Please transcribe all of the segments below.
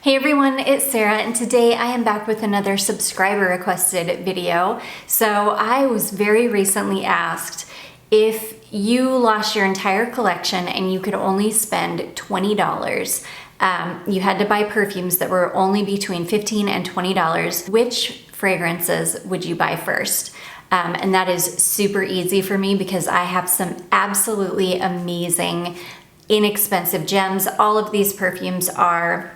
Hey everyone, it's Sarah, and today I am back with another subscriber requested video. So I was very recently asked if you lost your entire collection and you could only spend $20, you had to buy perfumes that were only between $15 and $20, which fragrances would you buy first? And that is super easy for me because I have some absolutely amazing, inexpensive gems. All of these perfumes are,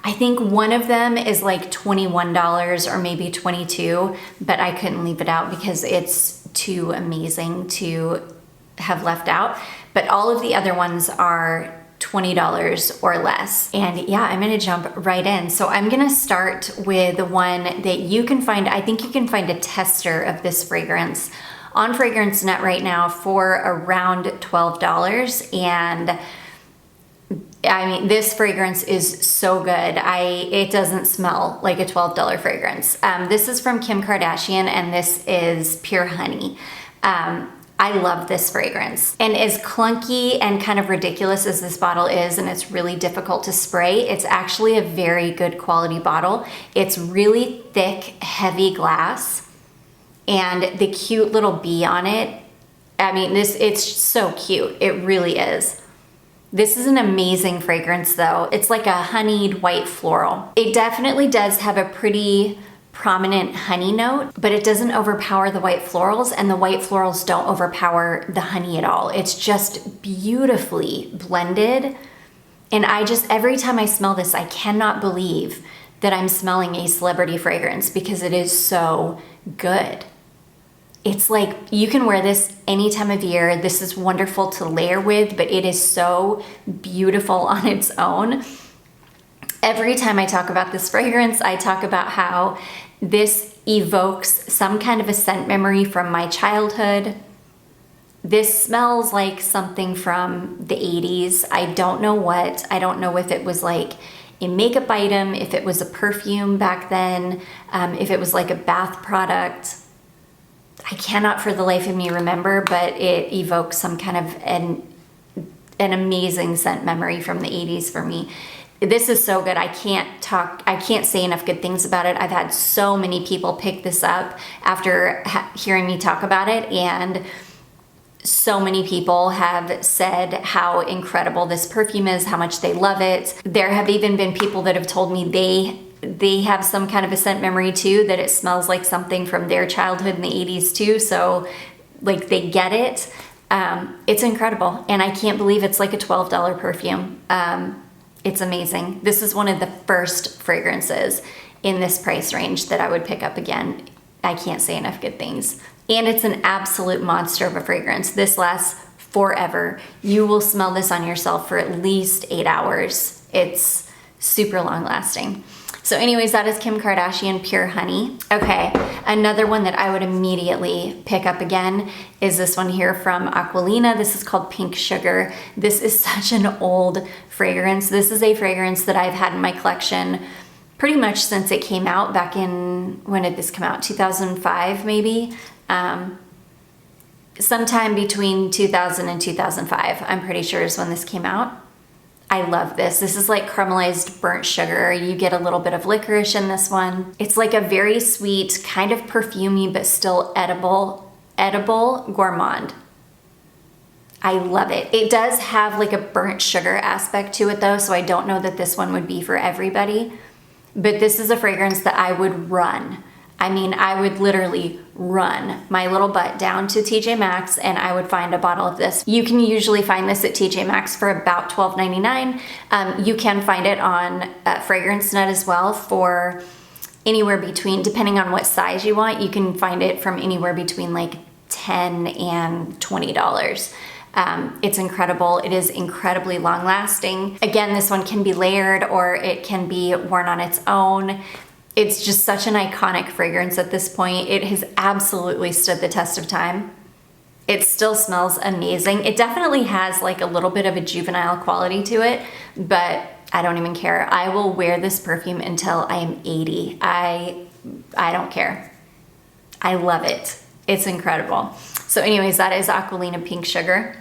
I think one of them is like $21 or maybe $22, but I couldn't leave it out because it's too amazing to have left out. But all of the other ones are $20 or less. And yeah, I'm gonna jump right in. So I'm gonna start with the one that you can find. I think you can find a tester of this fragrance on FragranceNet right now for around $12. And I mean, this fragrance is so good. It doesn't smell like a $12 fragrance. This is from Kim Kardashian, and this is Pure Honey. I love this fragrance. And as clunky and kind of ridiculous as this bottle is, and it's really difficult to spray, it's actually a very good quality bottle. It's really thick, heavy glass, and the cute little bee on it. I mean, it's so cute. It really is. This is an amazing fragrance though. It's like a honeyed white floral. It definitely does have a pretty prominent honey note, but it doesn't overpower the white florals, and the white florals don't overpower the honey at all. It's just beautifully blended. And every time I smell this, I cannot believe that I'm smelling a celebrity fragrance because it is so good. It's like you can wear this any time of year. This is wonderful to layer with, but it is so beautiful on its own. Every time I talk about this fragrance, I talk about how this evokes some kind of a scent memory from my childhood. This smells like something from the 80s. I don't know what. I don't know if it was like a makeup item, if it was a perfume back then, if it was like a bath product. I cannot for the life of me remember, but it evokes some kind of an amazing scent memory from the 80s for me. This is so good. I can't say enough good things about it. I've had so many people pick this up after hearing me talk about it, and so many people have said how incredible this perfume is, how much they love it. There have even been people that have told me they have some kind of a scent memory too, that it smells like something from their childhood in the 80s too. So like they get it. It's incredible. And I can't believe it's like a $12 perfume. It's amazing. This is one of the first fragrances in this price range that I would pick up again. I can't say enough good things. And it's an absolute monster of a fragrance. This lasts forever. You will smell this on yourself for at least 8 hours. It's super long lasting. So anyways, that is Kim Kardashian Pure Honey. Okay, another one that I would immediately pick up again is this one here from Aqualina. This is called Pink Sugar. This is such an old fragrance. This is a fragrance that I've had in my collection pretty much since it came out back in, when did this come out? 2005 maybe? Sometime between 2000 and 2005, I'm pretty sure is when this came out. I love this. This is like caramelized burnt sugar. You get a little bit of licorice in this one. It's like a very sweet, kind of perfumey, but still edible gourmand. I love it. It does have like a burnt sugar aspect to it though, so I don't know that this one would be for everybody, but this is a fragrance that I would run. I mean, I would literally run my little butt down to TJ Maxx and I would find a bottle of this. You can usually find this at TJ Maxx for about $12.99. You can find it on FragranceNet as well for anywhere between, depending on what size you want, you can find it from anywhere between like $10 and $20. It's incredible. It is incredibly long lasting. Again, this one can be layered or it can be worn on its own. It's just such an iconic fragrance at this point. It has absolutely stood the test of time. It still smells amazing. It definitely has like a little bit of a juvenile quality to it, but I don't even care. I will wear this perfume until I am 80. I don't care. I love it. It's incredible. So anyways, that is Aqualina Pink Sugar.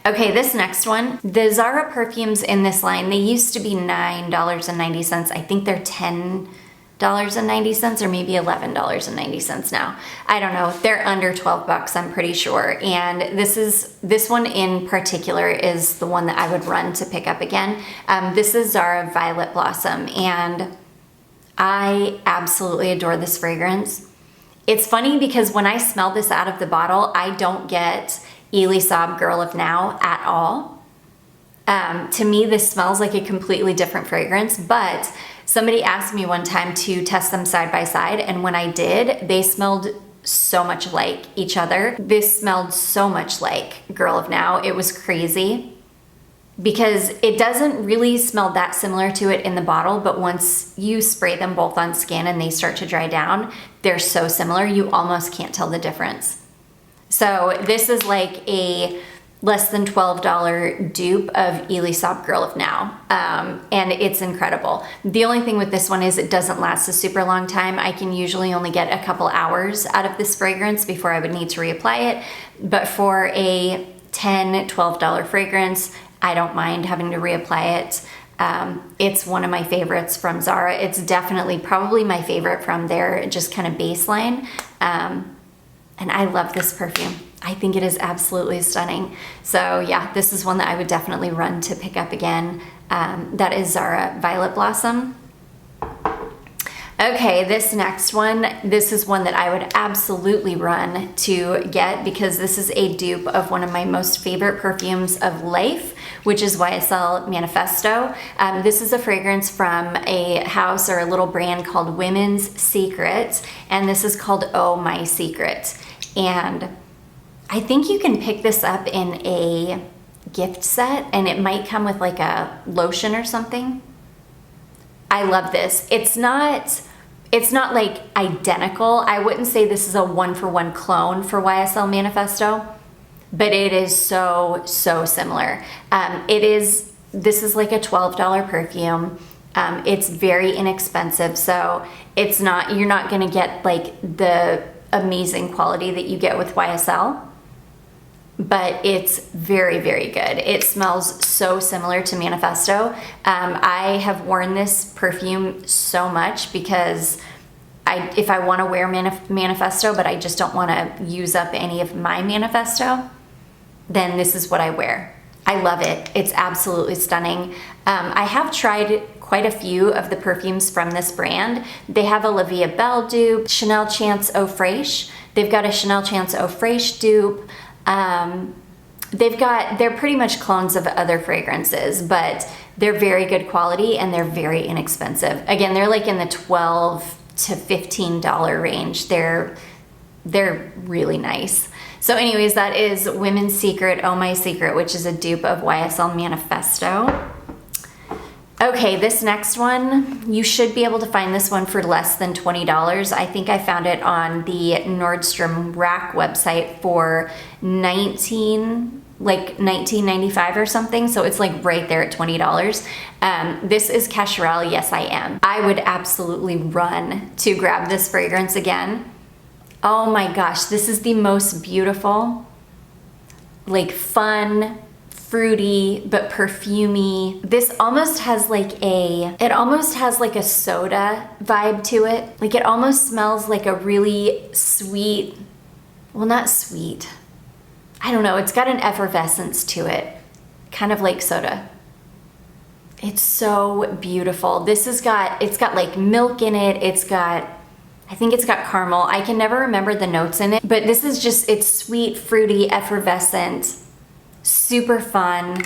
Okay, this next one, the Zara perfumes in this line, they used to be $9.90. I think they're $10.90 or maybe $11.90 now. I don't know. They're under 12 bucks, I'm pretty sure. And this one in particular is the one that I would run to pick up again. This is Zara Violet Blossom, and I absolutely adore this fragrance. It's funny because when I smell this out of the bottle, I don't get Elisab Girl of Now at all. To me, this smells like a completely different fragrance, but somebody asked me one time to test them side by side, and when I did, they smelled so much like each other. This smelled so much like Girl of Now. It was crazy because it doesn't really smell that similar to it in the bottle, but once you spray them both on skin and they start to dry down, they're so similar, you almost can't tell the difference. So this is like a less than $12 dupe of Elisab Girl of Now, and it's incredible. The only thing with this one is it doesn't last a super long time. I can usually only get a couple hours out of this fragrance before I would need to reapply it, but for a $10, $12 fragrance, I don't mind having to reapply it. It's one of my favorites from Zara. It's definitely probably my favorite from their just kind of baseline. And I love this perfume. I think it is absolutely stunning. So yeah, this is one that I would definitely run to pick up again. That is Zara Violet Blossom. Okay, this next one, this is one that I would absolutely run to get because this is a dupe of one of my most favorite perfumes of life, which is YSL Manifesto. This is a fragrance from a house or a little brand called Women's Secret, and this is called Oh My Secret. And I think you can pick this up in a gift set, and it might come with like a lotion or something. I love this. It's not like identical. I wouldn't say this is a one-for-one clone for YSL Manifesto, but it is so similar. This is like a $12 perfume. It's very inexpensive, so you're not gonna get like the amazing quality that you get with YSL, but it's very good. It smells so similar to Manifesto. I have worn this perfume so much because if I want to wear Manifesto, but I just don't want to use up any of my Manifesto, then this is what I wear. I love it. It's absolutely stunning. I have tried quite a few of the perfumes from this brand. They have Olivia Bell dupe, Chanel Chance Eau Fraiche. They've got a Chanel Chance Eau Fraiche dupe. They're pretty much clones of other fragrances, but they're very good quality and they're very inexpensive. Again, they're like in the $12 to $15 range. They're really nice. So anyways, that is Women's Secret, Oh My Secret, which is a dupe of YSL Manifesto. Okay, this next one, you should be able to find this one for less than $20. I think I found it on the Nordstrom Rack website for $19.95 or something. So it's like right there at $20. This is Cerel, Yes I Am. I would absolutely run to grab this fragrance again. Oh my gosh, this is the most beautiful, like fun, fruity but perfumey. This almost has like a soda vibe to it. Like it almost smells like a really sweet, well, not sweet, I don't know, it's got an effervescence to it, kind of like soda. It's so beautiful. It's got like milk in it. I think it's got caramel. I can never remember the notes in it, but this is it's sweet, fruity, effervescent, super fun.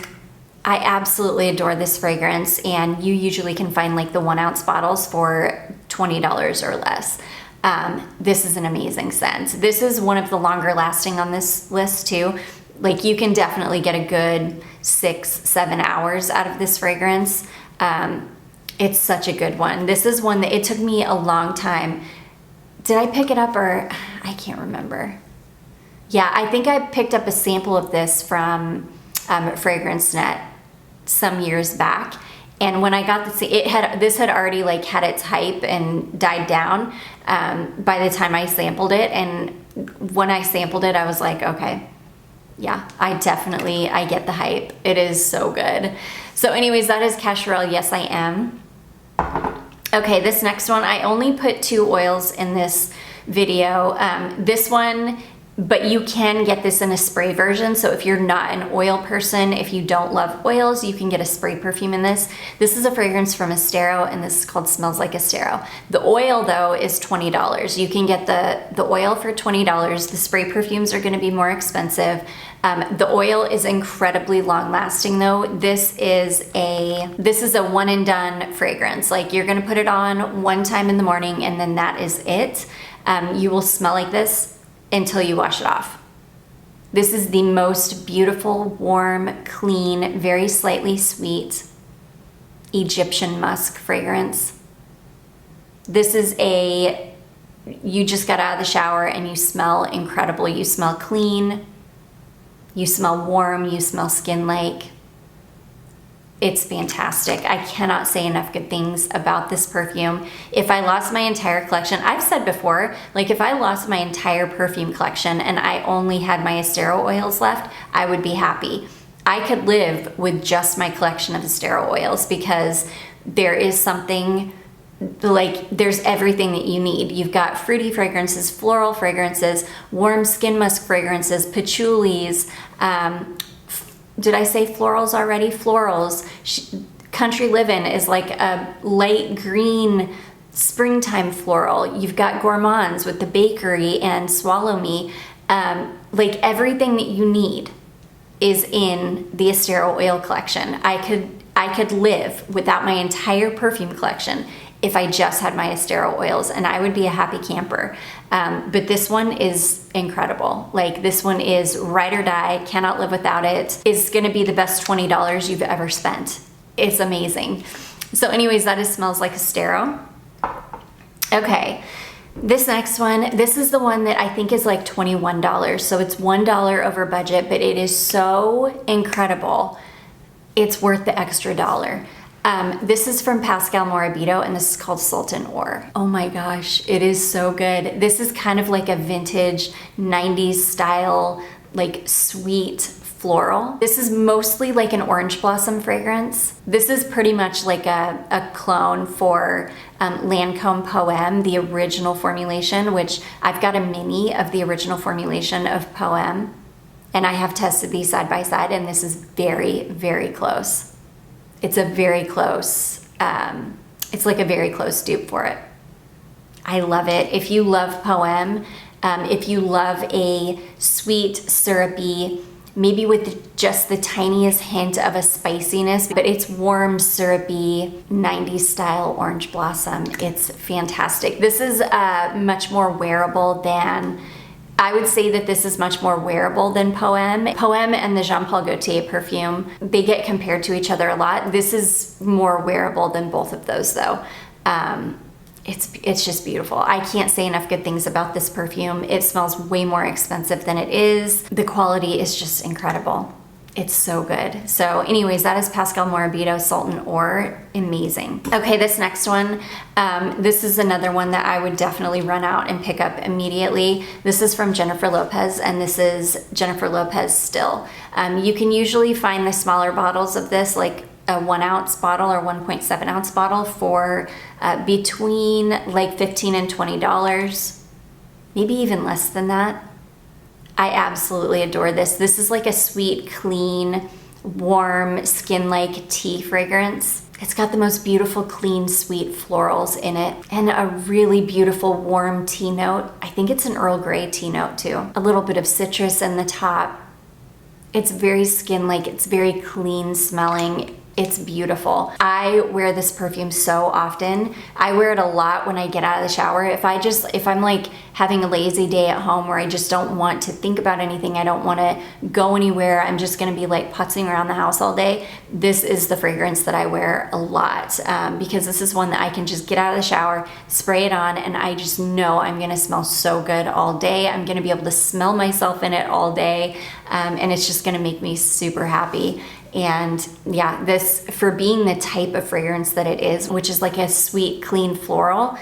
I absolutely adore this fragrance, and you usually can find like the 1 ounce bottles for $20 or less. This is an amazing scent. This is one of the longer lasting on this list too. Like you can definitely get a good 6-7 hours out of this fragrance. It's such a good one. This is one that it took me a long time. Did I pick it up or I can't remember. Yeah, I think I picked up a sample of this from Fragrance Net some years back. And when I got this had already like had its hype and died down by the time I sampled it. And when I sampled it, I was like, okay, Yeah, I get the hype. It is so good. So anyways, that is Cerel, Yes I Am. Okay, this next one, I only put 2 oils in this video. This one, but you can get this in a spray version. So if you're not an oil person, if you don't love oils, you can get a spray perfume in this. This is a fragrance from Estero, and this is called Smells Like Estero. The oil though is $20. You can get the oil for $20. The spray perfumes are gonna be more expensive. The oil is incredibly long lasting though. This is a one and done fragrance. Like you're gonna put it on one time in the morning and then that is it. You will smell like this until you wash it off. This is the most beautiful, warm, clean, very slightly sweet Egyptian musk fragrance. This is you just got out of the shower and you smell incredible. You smell clean, you smell warm, you smell skin-like. It's fantastic. I cannot say enough good things about this perfume. If I lost my entire collection, I've said before, like if I lost my entire perfume collection and I only had my Estero oils left, I would be happy. I could live with just my collection of Estero oils because there is something, like there's everything that you need. You've got fruity fragrances, floral fragrances, warm skin musk fragrances, patchoulis, did I say florals already? Florals. Country Livin' is like a light green springtime floral. You've got gourmands with the bakery and Swallow Me. Like everything that you need is in the Estero oil collection. I could live without my entire perfume collection if I just had my Estero oils, and I would be a happy camper. But this one is incredible. Like this one is ride or die, cannot live without it. It's gonna be the best $20 you've ever spent. It's amazing. So anyways, that is Smells Like Estero. Okay, this next one, this is the one that I think is like $21. So it's $1 over budget, but it is so incredible. It's worth the extra dollar. This is from Pascal Morro, and this is called Sultan Or. Oh my gosh, it is so good. This is kind of like a vintage 90s style, like sweet floral. This is mostly like an orange blossom fragrance. This is pretty much like a clone for Lancome Poem, the original formulation, which I've got a mini of the original formulation of Poem, and I have tested these side by side, and this is very, very close. It's a very close, it's like a very close dupe for it. I love it. If you love Poem, if you love a sweet, syrupy, maybe with just the tiniest hint of a spiciness, but it's warm, syrupy, 90s style orange blossom. It's fantastic. This is much more wearable than, I would say that this is much more wearable than Poem. Poem and the Jean Paul Gaultier perfume, they get compared to each other a lot. This is more wearable than both of those though. It's just beautiful. I can't say enough good things about this perfume. It smells way more expensive than it is. The quality is just incredible. It's so good. So anyways, that is Pascal Morro, Sultan Or. Amazing. Okay, this next one, this is another one that I would definitely run out and pick up immediately. This is from Jennifer Lopez, and this is Jennifer Lopez Still. You can usually find the smaller bottles of this, like a 1 ounce bottle or 1.7 ounce bottle for between like $15 and $20, maybe even less than that. I absolutely adore this. This is like a sweet, clean, warm, skin-like tea fragrance. It's got the most beautiful, clean, sweet florals in it and a really beautiful, warm tea note. I think it's an Earl Grey tea note too. A little bit of citrus in the top. It's very skin-like, it's very clean smelling. It's beautiful. I wear this perfume so often. I wear it a lot when I get out of the shower. If I'm like having a lazy day at home where I just don't want to think about anything, I don't want to go anywhere, I'm just gonna be like putzing around the house all day, this is the fragrance that I wear a lot because this is one that I can just get out of the shower, spray it on, and I just know I'm gonna smell so good all day. I'm gonna be able to smell myself in it all day, and it's just gonna make me super happy. And yeah, this, for being the type of fragrance that it is, which is like a sweet, clean floral,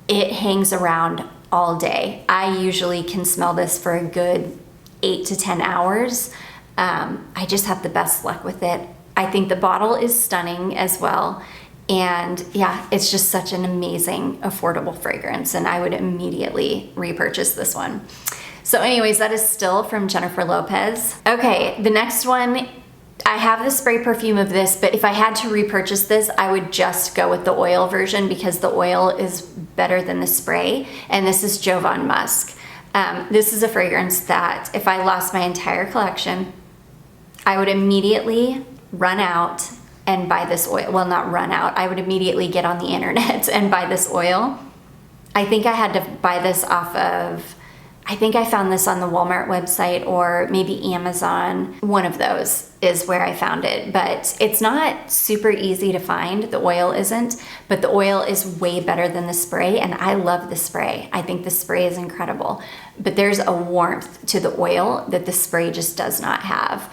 it hangs around all day. I usually can smell this for a good 8 to 10 hours. I just have the best luck with it. I think the bottle is stunning as well. And yeah, it's just such an amazing, affordable fragrance, and I would immediately repurchase this one. So anyways, that is still from Jennifer Lopez. Okay, the next one, I have the spray perfume of this, but if I had to repurchase this, I would just go with the oil version because the oil is better than the spray, and this is Jovan Musk. This is a fragrance that if I lost my entire collection, I would immediately run out and buy this oil. Well, not run out. I would immediately get on the internet and buy this oil. I think I had to buy this off of, I think I found this on the Walmart website or maybe Amazon. One of those is where I found it, but it's not super easy to find. The oil isn't, but the oil is way better than the spray, and I love the spray. I think the spray is incredible, but there's a warmth to the oil that the spray just does not have.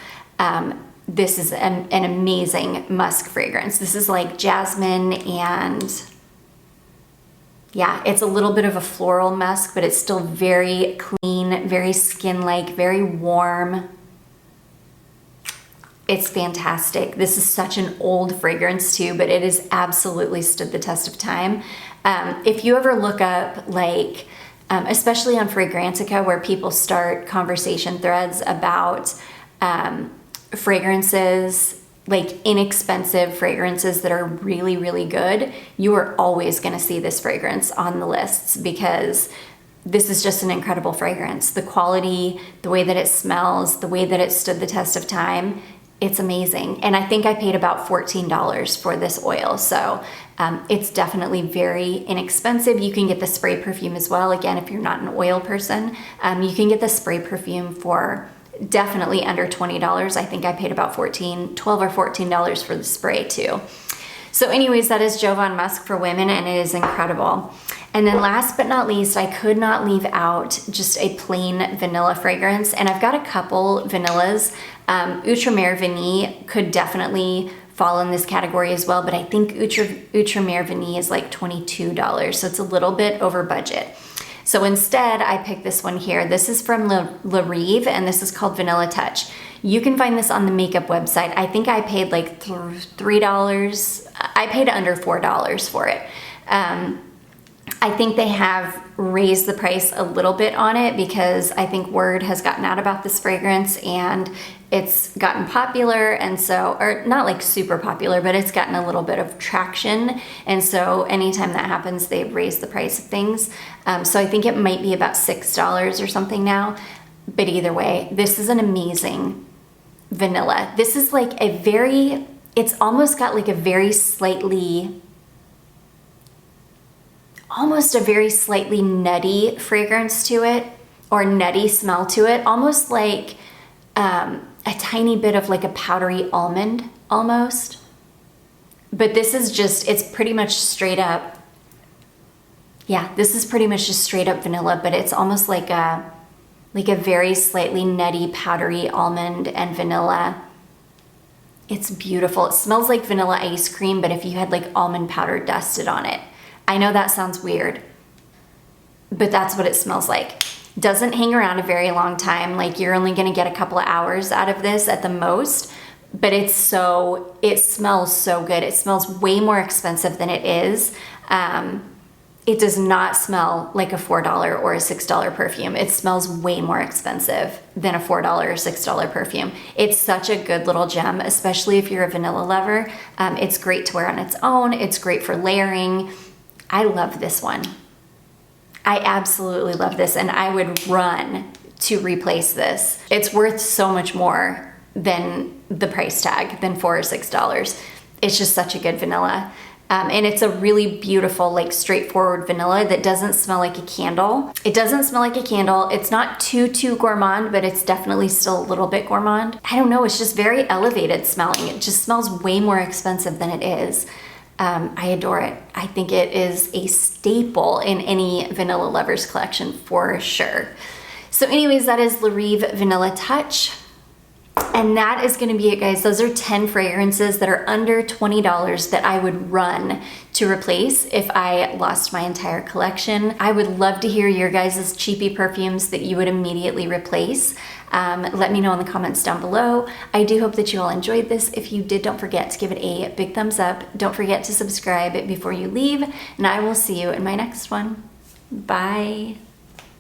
This is an amazing musk fragrance. This is like jasmine and yeah, it's a little bit of a floral musk, but it's still very clean, very skin-like, very warm. It's fantastic. This is such an old fragrance too, but it has absolutely stood the test of time. If you ever look up like, especially on Fragrantica, where people start conversation threads about fragrances, like inexpensive fragrances that are really, really good, you are always gonna see this fragrance on the lists because this is just an incredible fragrance. The quality, the way that it smells, the way that it stood the test of time, it's amazing. And I think I paid about $14 for this oil. So it's definitely very inexpensive. You can get the spray perfume as well. Again, if you're not an oil person, you can get the spray perfume for definitely under $20. I think I paid about $12 or $14 for the spray too. So anyways, that is Jovan Musk for women, and it is incredible. And then last but not least, I could not leave out just a plain vanilla fragrance, and I've got a couple vanillas. Outremer Vanille could definitely fall in this category as well, but I think Outremer Vanille is like $22, so it's a little bit over budget. So instead, I picked this one here. This is from La Rive, and this is called Vanilla Touch. You can find this on the makeup website. I think I paid like $3. I paid under $4 for it. I think they have raised the price a little bit on it because I think word has gotten out about this fragrance and it's gotten popular, and so, or not like super popular, but it's gotten a little bit of traction, and so anytime that happens, they raise the price of things. So I think it might be about $6 or something now, but either way, this is an amazing vanilla. This is like a very, it's almost got like a very slightly, almost a very slightly nutty fragrance to it, or nutty smell to it, almost like a tiny bit of like a powdery almond almost. But this is just, it's pretty much straight up, yeah, this is pretty much just straight up vanilla, but it's almost like a very slightly nutty powdery almond and vanilla. It's beautiful. It smells like vanilla ice cream, but if you had like almond powder dusted on it. I know that sounds weird, but that's what it smells like. Doesn't hang around a very long time. Like you're only gonna get a couple of hours out of this at the most, but it smells so good. It smells way more expensive than it is. It does not smell like a $4 or a $6 perfume. It smells way more expensive than a $4 or $6 perfume. It's such a good little gem, especially if you're a vanilla lover. It's great to wear on its own. It's great for layering. I love this one. I absolutely love this, and I would run to replace this. It's worth so much more than the price tag, than $4 or $6. It's just such a good vanilla. And it's a really beautiful, like straightforward vanilla that doesn't smell like a candle. It doesn't smell like a candle. It's not too gourmand, but it's definitely still a little bit gourmand. I don't know, it's just very elevated smelling. It just smells way more expensive than it is. I adore it. I think it is a staple in any vanilla lovers collection for sure. So anyways, that is La Rive Vanilla Touch. And that is gonna be it, guys. Those are 10 fragrances that are under $20 that I would run to replace if I lost my entire collection. I would love to hear your guys' cheapy perfumes that you would immediately replace. Let me know in the comments down below. I do hope that you all enjoyed this. If you did, don't forget to give it a big thumbs up. Don't forget to subscribe before you leave, and I will see you in my next one. Bye.